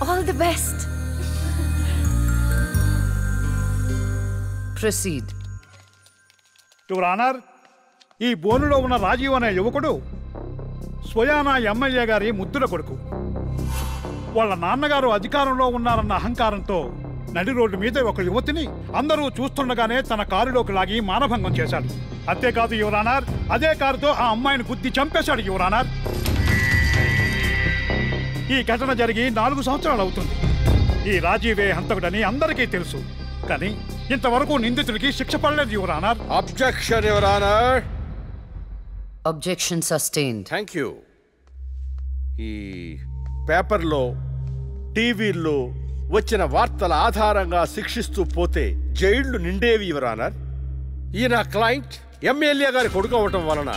All the best. Proceed. Your honour, ఈ బోనులో ఉన్న రాజీవ్ అనే యువకుడు స్వయానా ఎమ్మెల్యే గారి ముద్దుల కొడుకు. వాళ్ళ నాన్నగారు అధికారంలో ఉన్నారన్న అహంకారంతో నడి రోడ్డు మీద ఒక యువతిని అందరూ చూస్తుండగానే తన కారులోకి లాగి మానభంగం చేశాడు. అంతేకాదు యువర్ ఆనర్, అదే కారుతో ఆ అమ్మాయిని గుద్ది చంపేశాడు యువర్ ఆనర్. ఈ ఘటన జరిగి 4 సంవత్సరాలు అవుతుంది. ఈ రాజీవే హంతకుడని అందరికీ తెలుసు, కానీ ఇంతవరకు నిందితుడికి శిక్ష పడలేదు your honour. Objection your honour. Objection sustained. Thank you. ఈ పేపర్లో టీవీల్లో వచ్చిన వార్తల ఆధారంగా శిక్షిస్తూ పోతే జైళ్లు నిండేవి యువర్ ఆనర్. ఈయన క్లయింట్ ఎమ్మెల్యే గారి కొడుకు అవటం వలన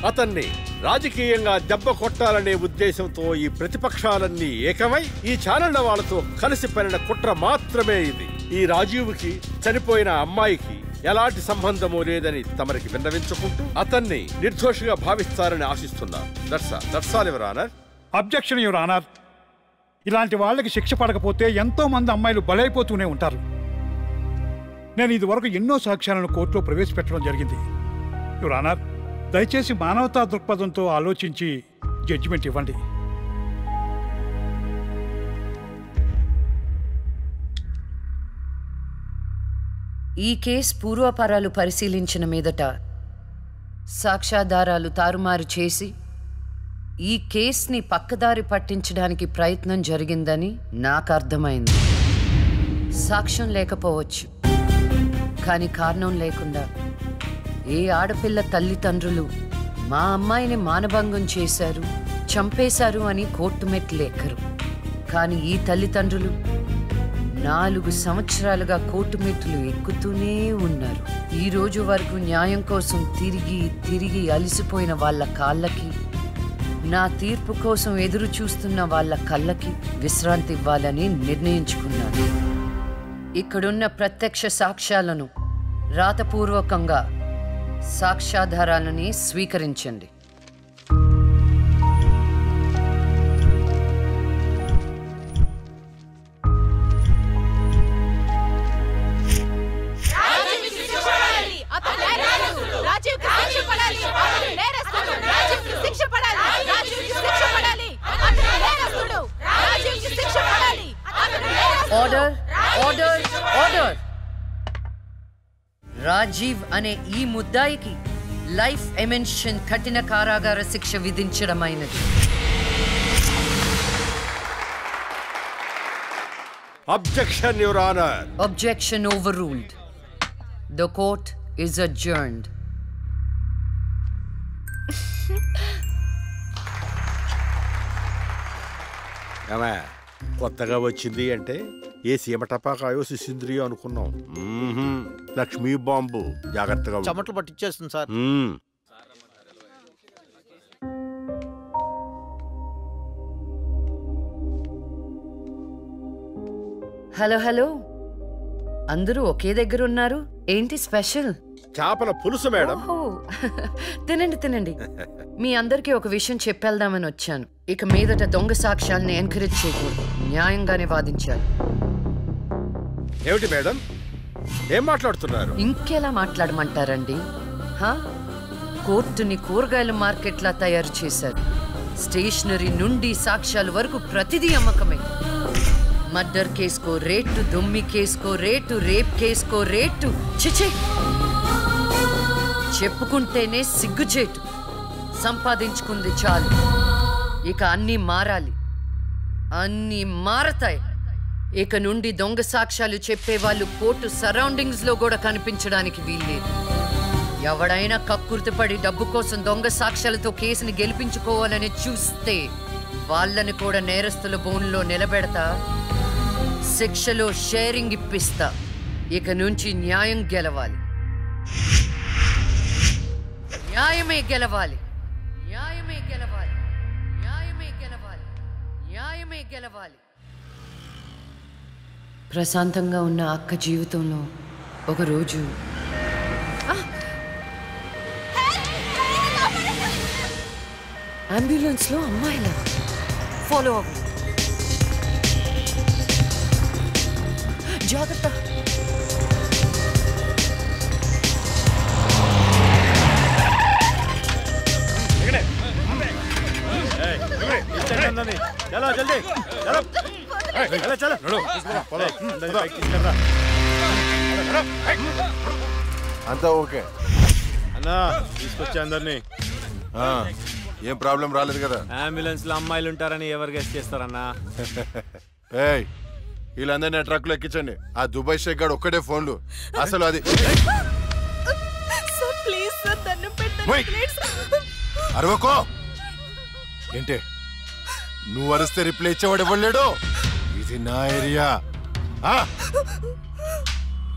అతన్ని రాజకీయంగా దెబ్బ కొట్టాలనే ఉద్దేశంతో ఈ ప్రతిపక్షాలన్నీ ఏకమై ఈ ఛానళ్ల వాళ్ళతో కలిసి పనిన కుట్ర మాత్రమే ఇది. ఈ రాజీవ్కి చనిపోయిన అమ్మాయికి ఎలాంటి సంబంధమూ లేదని తమరికి విన్నవించుకుంటూ అతన్ని నిర్దోషిగా భావిస్తారని ఆశిస్తున్నా. That's all your honour. Objection your honour. ఇలాంటి వాళ్ళకి శిక్ష పడకపోతే ఎంతో మంది అమ్మాయిలు బలైపోతూనే ఉంటారు. నేను ఇదివరకు ఎన్నో సాక్ష్యాలను కోర్టులో ప్రవేశపెట్టడం జరిగింది యువర్ ఆనర్. దయచేసి మానవతా దృక్పథంతో ఆలోచించి జడ్జిమెంట్ ఇవ్వండి. ఈ కేసు పూర్వాపరాలు పరిశీలించిన మీదట సాక్ష్యాధారాలు తారుమారు చేసి ఈ కేసుని పక్కదారి పట్టించడానికి ప్రయత్నం జరిగిందని నాకు అర్థమైంది. సాక్ష్యం లేకపోవచ్చు, కానీ కారణం లేకుండా ఏ ఆడపిల్ల తల్లిదండ్రులు మా అమ్మాయిని మానభంగం చేశారు, చంపేశారు అని కోర్టు మెట్లు ఎక్కరు. కానీ ఈ తల్లిదండ్రులు 4 సంవత్సరాలుగా కోర్టు మెట్లు ఎక్కుతూనే ఉన్నారు. ఈ రోజు వరకు న్యాయం కోసం తిరిగి తిరిగి అలసిపోయిన వాళ్ళ కాళ్ళకి, నా తీర్పు కోసం ఎదురు చూస్తున్న వాళ్ళ కళ్ళకి విశ్రాంతి ఇవ్వాలని నిర్ణయించుకున్నాను. ఇక్కడున్న ప్రత్యక్ష సాక్ష్యాలను రాతపూర్వకంగా సాక్ష్యాధారాలని స్వీకరించండి. Order, order, order. రాజీవ్ అనే ఈ ముద్దాయికి లైఫ్ ఎమెన్షన్ కఠిన కారాగార శిక్ష విధించడమైనది. Objection your honour. Objection overruled. The court is adjourned. కొత్తగా వచ్చింది అంటే ఏ సీమ టపాకాయో సిసింద్రియో అనుకున్నాం. లక్ష్మీ బాంబు. జాగ్రత్తగా చెమటలు పట్టించేస్తుంది సార్. హలో హలో, అందరూ ఒకే దగ్గర ఉన్నారు. ఏంటి స్పెషల్? చేపల పులుసు మేడం. తినండి తినండి. మీ అందరికీ ఒక విషయం చెప్పేద్దామని వచ్చాను. ఇక మీదట దొంగ సాక్ష్యాలని ఎంకరేజ్ చేయకూడదు, న్యాయంగానే వాదించాలి. ఏమిటి మేడం, ఏం మాట్లాడుతున్నారు? ఇంకెలా మాట్లాడమంటారండి? కోర్టుని కూరగాయల మార్కెట్లా తయారు చేశారు. స్టేషనరీ నుండి సాక్ష్యాల వరకు ప్రతిదీ అమ్మకమే. మర్డర్ కేసుకో రేటు, దొమ్మి కేసుకో రేటు, రేప్ కేసుకో రేటు. చిచే, చెప్పుకుంటేనే సిగ్గుచేటు. సంపాదించుకుంది చాలు, ఇక అన్నీ మారాలి. అన్నీ మారతాయి. ఇక నుండి దొంగ సాక్ష్యాలు చెప్పేవాళ్ళు కోర్టు సరౌండింగ్స్ లో కూడా కనిపించడానికి వీల్లేదు. ఎవడైనా కక్కుర్తిపడి డబ్బు కోసం దొంగ సాక్ష్యాలతో కేసుని గెలిపించుకోవాలని చూస్తే వాళ్ళని కూడా నేరస్తుల బోన్లో నిలబెడతా, శిక్షలో షేరింగ్ ఇప్పిస్తా. ఇక నుంచి న్యాయం గెలవాలి, న్యాయమే గెలవాలి, న్యాయమే గెలవాలి, న్యాయమే గెలవాలి, న్యాయమే గెలవాలి. ప్రశాంతంగా ఉన్న అక్క జీవితంలో ఒకరోజు అంబులెన్స్లో అమ్మాయిలా ఫాలో అవ్వు. జాగ్రత్త. అంతా ఓకే అన్నా, తీసుకొచ్చా అందరినీ. ఏం ప్రాబ్లం రాలేదు కదా? అంబులెన్స్ లో అమ్మాయిలు ఉంటారని ఎవరు గెస్ట్ చేస్తారన్నా? ఏయ్, వీళ్ళందరినీ ట్రక్ లో ఎక్కించండి. ఆ దుబాయ్ షేక్ గాడు ఒక్కడే ఫోన్లు. అసలు అది అరవకో. ఏంటే నువ్వు అరిస్తే రిప్లై ఇచ్చేవాడు ఇవ్వలేడు. ఇది నా ఏరియా.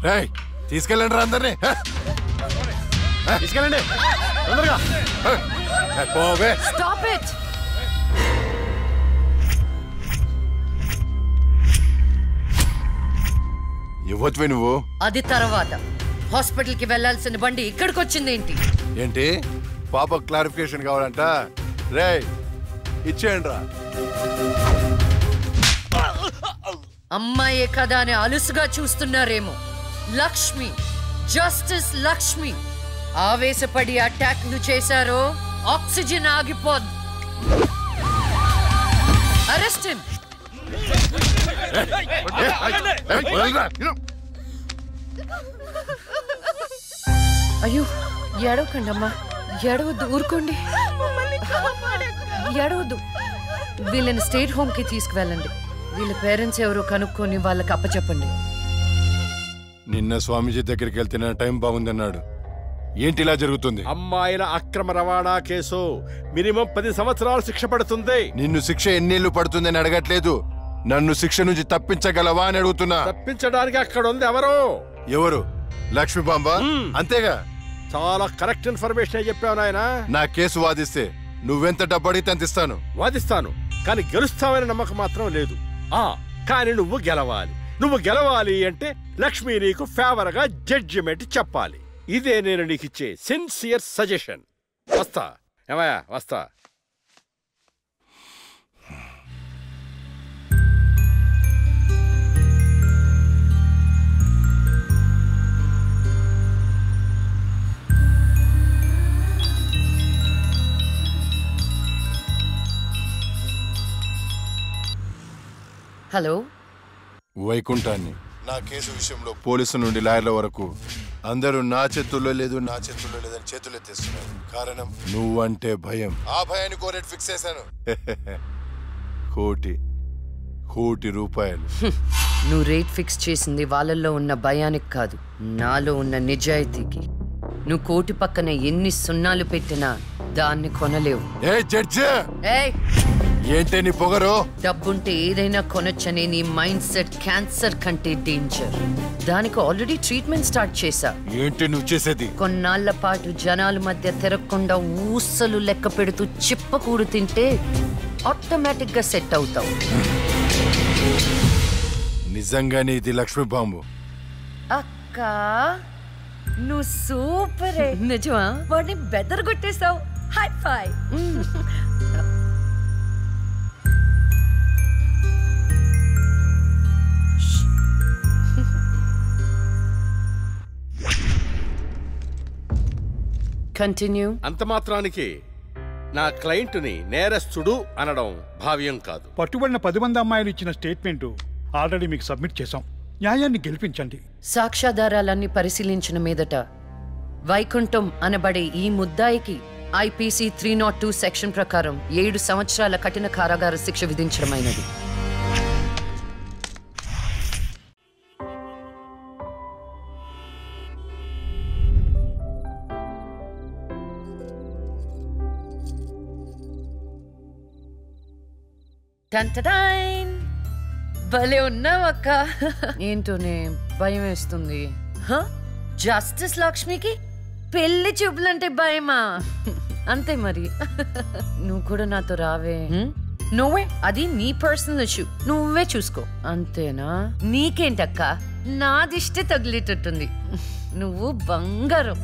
రేయ్, తీసుకెళ్ళండి రా అందరినీ. తీసుకెళ్ళండి తొందరగా. పోవే. Stop it. ఇవ్వచ్చువే నువ్వు. అది తర్వాత. హాస్పిటల్ కి వెళ్లాల్సిన బండి ఇక్కడికి వచ్చింది ఏంటి? ఏంటి పాప క్లారిఫికేషన్ కావాలంట? రేయ్, ఇచ్చేయండి రా. అమ్మాయే కదా అని అలుసుగా చూస్తున్నారేమో. లక్ష్మి, జస్టిస్ లక్ష్మి. ఆవేశపడి అటాక్ ను చేశారో ఆక్సిజన్ ఆగిపోద్ది. Arrest him. అయ్యో, ఏడవకండి అమ్మా, ఏడవద్దు, ఊరుకోండి, ఏడవద్దు. వీళ్ళని స్టేట్ హోమ్ కి తీసుకువెళ్ళండి. వీళ్ళ పేరెంట్స్ ఎవరో కనుక్కొని వాళ్ళకి అప్పచెప్పండి. నిన్న స్వామీజీ దగ్గరికి వెళ్తే టైం బాగుందన్నాడు. ఏంటి ఇలా జరుగుతుంది? అమ్మాయిల అక్రమ రవాణా కేసు మినిమం 10 సంవత్సరాలు శిక్ష పడుతుంది. నిన్ను శిక్ష ఎన్నేళ్లు పడుతుందని అడగట్లేదు, నన్ను శిక్ష నుంచి తప్పించగలవా అని అడుగుతున్నా. తప్పించడానికి అక్కడ ఉంది ఎవరు? ఎవరు? లక్ష్మీ బాంబ. అంతేగా? చాలా కరెక్ట్ ఇన్ఫర్మేషన్ చెప్పావు నాయన. నా కేసు వాదిస్తే నువ్వెంత డబ్బు అడిగితే అంత ఇస్తాను. వాదిస్తాను, కానీ గెలుస్తావని నమ్మకం మాత్రం లేదు. కానీ నువ్వు గెలవాలి. నువ్వు గెలవాలి అంటే లక్ష్మి నీకు ఫేవర్ గా జడ్జిమెంట్ చెప్పాలి. ఇదే నేను నీకు ఇచ్చే సిన్సియర్ సజెషన్. వస్తా ఏమయ్యా, వస్తా. హలో, వైకుంఠాన్ని. నా కేసు విషయంలో పోలీసు నుండి లాయర్ల వరకు అందరూ నా చేతుల్లో లేదు, నా చేతుల్లో లేదని చేతులు ఎత్తేస్తున్నారు. కారణం నువ్వంటే భయం. ఆ భయాన్ని కోరేట్ ఫిక్స్ చేశాను. కోటి రూపాయలు. నువ్వు రేట్ ఫిక్స్ చేసింది వాళ్ళల్లో ఉన్న భయానికి కాదు, నాలో ఉన్న నిజాయితీకి. నువ్వు కోటి పక్కన ఎన్ని సున్నాలు పెట్టినా దాన్ని కొనలేవు. ఏ జడ్జి, ఏంటే నీ పొగరు? డబ్బుంటే ఏదైనా కొనొచ్చనే నీ మైండ్ సెట్ క్యాన్సర్ కంటే డేంజర్. దానికి ఆల్రెడీ ట్రీట్మెంట్ స్టార్ట్ చేశా. ఏంటి నువ్వు చేసేది? కొన్నాళ్ల పాటు జనాల మధ్య తిరగకుండా ఊసలు లెక్క పెడుతూ చిప్పకూడు తింటే ఆటోమేటిక్ గా సెట్ అవుతావు. నిజంగానే ఇది లక్ష్మీ బాంబు. అక్క, నువ్వు సూపరే. నిజమా? వాడిని బెదర్ కొట్టేశావు. హై ఫై. కంటిన్యూ. అంత మాత్రానికి నా క్లయింట్ని నేరస్తుడు అనడం భావ్యం కాదు. పట్టుబడిన 10 మంది అమ్మాయిలు ఇచ్చిన స్టేట్మెంట్ ఆల్రెడీ మీకు సబ్మిట్ చేశాం. న్యాయాన్ని గెలిపించండి. సాక్ష్యాధారాలన్నీ పరిశీలించిన మీదట వైకుంఠం అనబడే ఈ ముద్దాయికి ఐపీసీ 302 సెక్షన్ ప్రకారం 7 సంవత్సరాల కఠిన కారాగార శిక్ష విధించడమైనది. భలే ఉన్నావక్క. ఏంటోనే భయం వేస్తుంది. జస్టిస్ లక్ష్మికి పెళ్లి చూపులంటే భయమా? అంతే మరి. నువ్వు కూడా నాతో రావే. నువ్వే, అది నీ పర్సనల్ ఇష్యూ, నువ్వే చూసుకో. అంతేనా? నీకేంటక్క, నా దిష్టి తగిలేటట్టుంది. నువ్వు బంగారం.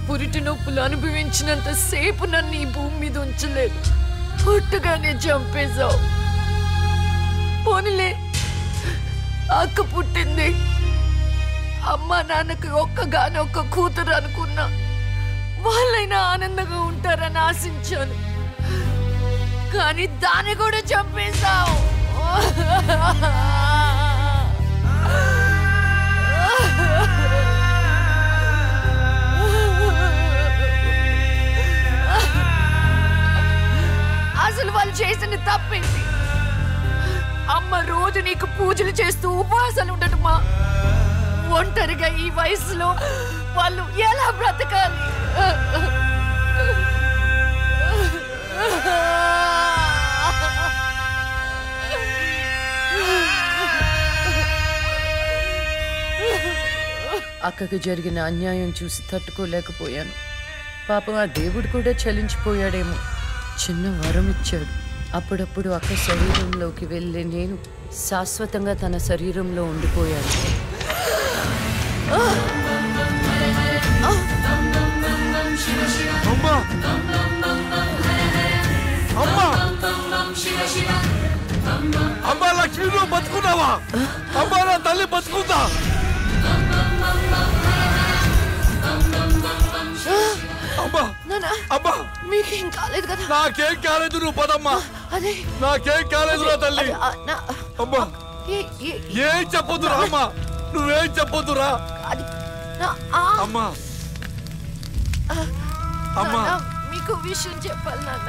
పురిటి నొప్పులు అనుభవించినంత సేపు నన్ను ఈ భూమి మీద ఉంచలేదు. పుట్టగానే చంపేశావు. పోనీలే, అక్క పుట్టింది. అమ్మ నాన్నకి ఒక్క కూతురు అనుకున్నా. వాళ్ళైనా ఆనందంగా ఉంటారని ఆశించాను. కానీ దాన్ని కూడా చంపేశావు. అసలు వాళ్ళు చేసిన తప్పేంటి? అమ్మ రోజు నీకు పూజలు చేస్తూ ఉపవాసాలు ఉండటమా? ఒంటరిగా ఈ వయసులో వాళ్ళు ఎలా బ్రతకాలి? అక్కకు జరిగిన అన్యాయం చూసి తట్టుకోలేకపోయాను. పాపం ఆ దేవుడు కూడా చలించిపోయాడేమో. చిన్న వరం ఇచ్చాడు. అప్పుడప్పుడు అక్క శరీరంలోకి వెళ్ళే నేను శాశ్వతంగా తన శరీరంలో ఉండిపోయాను. అమ్మా లక్ష్మి, నువ్వు బతుకున్నావా? అమ్మా నా తల్లి బతుకుందా? మీకేం కాలేదు కదా? నాకేం కాలేదు, నువ్వు పదమ్మా. అదే నాకేం కాలేదు నా తల్లి. అమ్మా ఏం చెప్పొద్దురా అమ్మా, నువ్వేం చెప్పొద్దురా అమ్మా. అమ్మా మీకు విషయం చెప్పాలి నాన్న.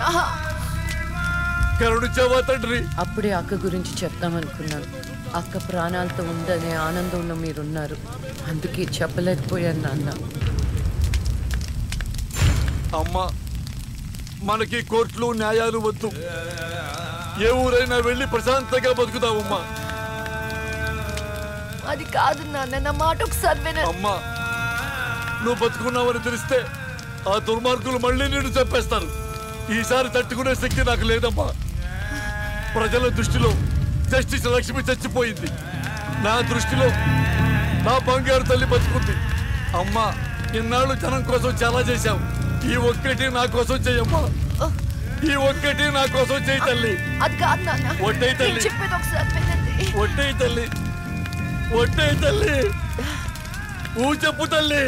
కరుణించావా తండ్రి? అప్పుడే అక్క గురించి చెప్తామనుకున్నాను. అక్క ప్రాణాలతో ఉందనే ఆనందంలో మీరున్నారు. అందుకే చెప్పలేకపోయాను నాన్న. అమ్మా, మనకి కోర్టులు న్యాయాలు వద్దు. ఏ ఊరైనా వెళ్ళి ప్రశాంతంగా బతుకుతావమ్మా. అది కాదు నాన్న, నా మాట ఒకసారి వినండి. అమ్మా, నువ్వు బతుకున్నావని తెలిస్తే ఆ దుర్మార్గులు మళ్ళీ నిన్ను చంపేస్తారు. ఈసారి తట్టుకునే శక్తి నాకు లేదమ్మా. ప్రజల దృష్టిలో జస్టిస్ లక్ష్మి చచ్చిపోయింది. నా దృష్టిలో నా బంగారు తల్లి బతుకుంది. అమ్మా, ఇన్నాళ్ళు జనం కోసం చాలా చేశావు. ఈ ఒక్కటి నా కోసం చెయ్యమ్మా. ఈ ఒక్కటి నా కోసం చెయ్యి తల్లి. అది కాదు నాన్న, ఒట్టై తల్లి, చెప్పేది ఒకసారి వినండి. ఒట్టై తల్లి, ఒట్టై తల్లి, చెప్పు తల్లి.